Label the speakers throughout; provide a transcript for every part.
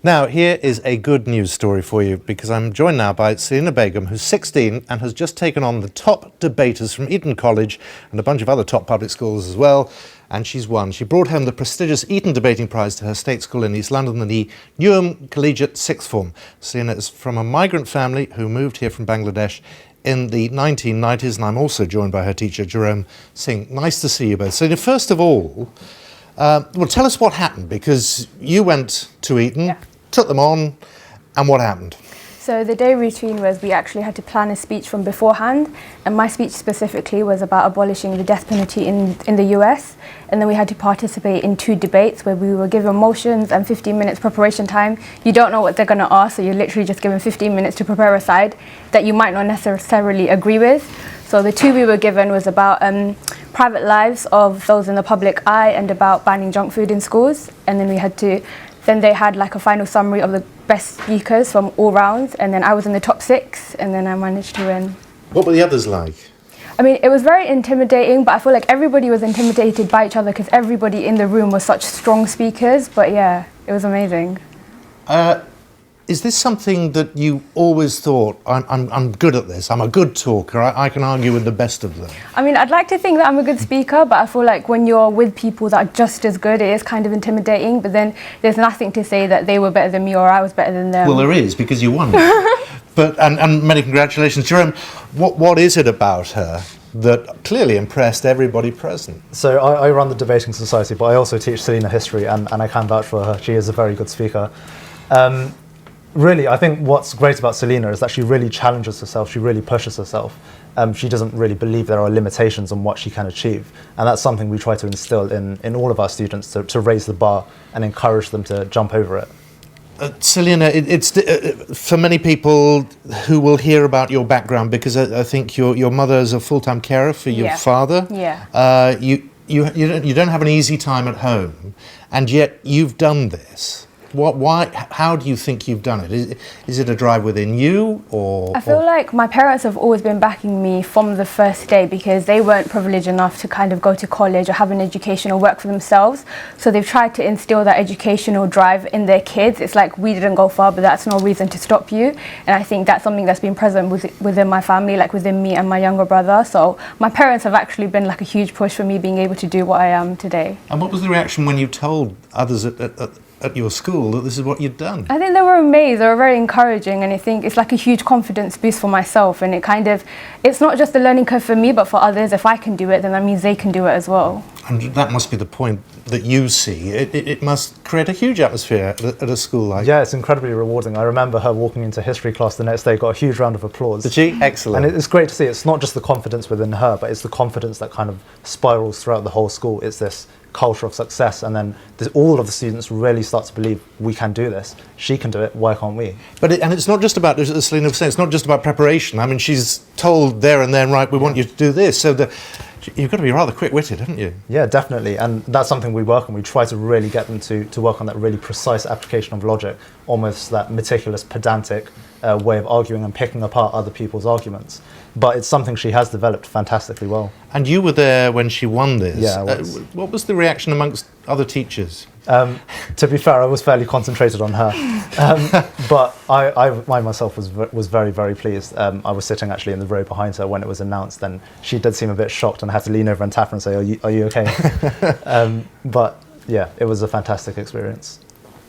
Speaker 1: Now, here is a good news story for you, because I'm joined now by Selina Begum, who's 16 and has just taken on the top debaters from Eton College and a bunch of other top public schools as well, and she's won. She brought home the prestigious Eton Debating Prize to her state school in East London, the Newham Collegiate Sixth Form. Selina is from a migrant family who moved here from Bangladesh in the 1990s, and I'm also joined by her teacher, Jerome Singh. Nice to see you both. Selina, first of all, well, tell us what happened, because you went to Eton, took them on, and what happened?
Speaker 2: So the day routine was we actually had to plan a speech from beforehand, and my speech specifically was about abolishing the death penalty in the US, and then we had to participate in 2 debates where we were given motions and 15 minutes preparation time. You don't know what they're going to ask, so you're literally just given 15 minutes to prepare a side that you might not necessarily agree with. So the 2 we were given was about private lives of those in the public eye and about banning junk food in schools, and then they had like a final summary of the best speakers from all rounds, and then I was in the top 6, and then I managed to win.
Speaker 1: What were the others like?
Speaker 2: I mean, it was very intimidating, but I feel like everybody was intimidated by each other because everybody in the room was such strong speakers, but yeah, it was amazing.
Speaker 1: Is this something that you always thought, I'm good at this, I'm a good talker, I can argue with the best of them?
Speaker 2: I mean, I'd like to think that I'm a good speaker, but I feel like when you're with people that are just as good, it is kind of intimidating, but then there's nothing to say that they were better than me or I was better than them.
Speaker 1: Well, there is, because you won. And many congratulations. Jerome, what is it about her that clearly impressed everybody present?
Speaker 3: So I run the Debating Society, but I also teach Selina history, and I can vouch for her. She is a very good speaker. Really, I think what's great about Selina is that she really challenges herself, she really pushes herself. She doesn't really believe there are limitations on what she can achieve. And that's something we try to instill in all of our students, to raise the bar and encourage them to jump over it.
Speaker 1: Selina, it's for many people who will hear about your background, because I think your mother is a full-time carer for your father.
Speaker 2: Yeah.
Speaker 1: You don't have an easy time at home, and yet you've done this. Why? How do you think you've done it? Is it a drive within you, or?
Speaker 2: I feel like my parents have always been backing me from the first day, because they weren't privileged enough to kind of go to college or have an education or work for themselves. So they've tried to instill that educational drive in their kids. It's like, we didn't go far, but that's no reason to stop you. And I think that's something that's been present within my family, like within me and my younger brother. So my parents have actually been like a huge push for me being able to do what I am today.
Speaker 1: And what was the reaction when you told others at your school that this is what you'd done?
Speaker 2: I think they were amazed. They were very encouraging, and I think it's like a huge confidence boost for myself, and it's not just a learning curve for me, but for others. If I can do it, then that means they can do it as well.
Speaker 1: And that must be the point that you see. It must create a huge atmosphere at a school like that.
Speaker 3: Yeah, it's incredibly rewarding. I remember her walking into history class the next day, got a huge round of applause.
Speaker 1: Did she? Excellent.
Speaker 3: And it's great to see. It's not just the confidence within her, but it's the confidence that kind of spirals throughout the whole school. It's this culture of success, and then all of the students really start to believe, we can do this, she can do it, why can't we?
Speaker 1: But it's not just about, as Selina was saying, it's not just about preparation. I mean, she's told there and then, right, we want you to do this, so you've got to be rather quick-witted, haven't you?
Speaker 3: Yeah, definitely, and that's something we work on. We try to really get them to work on that really precise application of logic, almost that meticulous, pedantic way of arguing and picking apart other people's arguments. But it's something she has developed fantastically well.
Speaker 1: And you were there when she won this.
Speaker 3: Yeah, I was.
Speaker 1: What was the reaction amongst other teachers?
Speaker 3: To be fair, I was fairly concentrated on her, but I myself was very, very pleased. I was sitting actually in the row behind her when it was announced, and she did seem a bit shocked, and I had to lean over and tap her and say, are you okay? But yeah, it was a fantastic experience.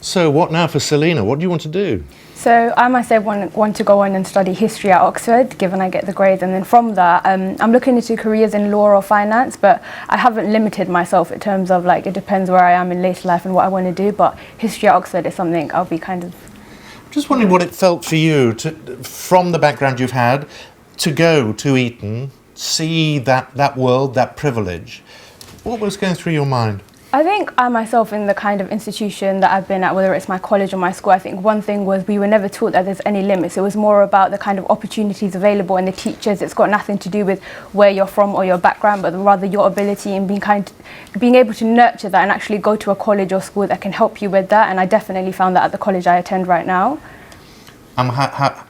Speaker 1: So what now for Selina? What do you want to do?
Speaker 2: So I myself want to go on and study history at Oxford, given I get the grades, and then from that I'm looking into careers in law or finance, but I haven't limited myself in terms of, like, it depends where I am in later life and what I want to do, but history at Oxford is something I'll be kind of...
Speaker 1: Just wondering what it felt for you, from the background you've had, to go to Eton, see that world, that privilege. What was going through your mind?
Speaker 2: I think I myself, in the kind of institution that I've been at, whether it's my college or my school, I think one thing was we were never taught that there's any limits. It was more about the kind of opportunities available and the teachers. It's got nothing to do with where you're from or your background, but rather your ability and being able to nurture that and actually go to a college or school that can help you with that. And I definitely found that at the college I attend right now.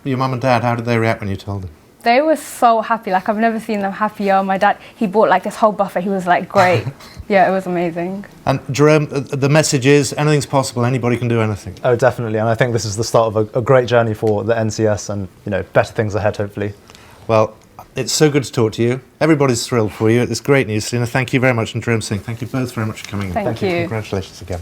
Speaker 1: Your mum and dad, how did they react when you told them?
Speaker 2: They were so happy. Like, I've never seen them happier. My dad, he bought like this whole buffet. He was like, great. Yeah, it was amazing.
Speaker 1: And Jerome, the message is anything's possible. Anybody can do anything.
Speaker 3: Oh, definitely. And I think this is the start of a great journey for the NCS and, better things ahead, hopefully.
Speaker 1: Well, it's so good to talk to you. Everybody's thrilled for you. It's great news, Selina. Thank you very much. And Jerome Singh, thank you both very much for coming in.
Speaker 2: Thank you.
Speaker 1: Congratulations again.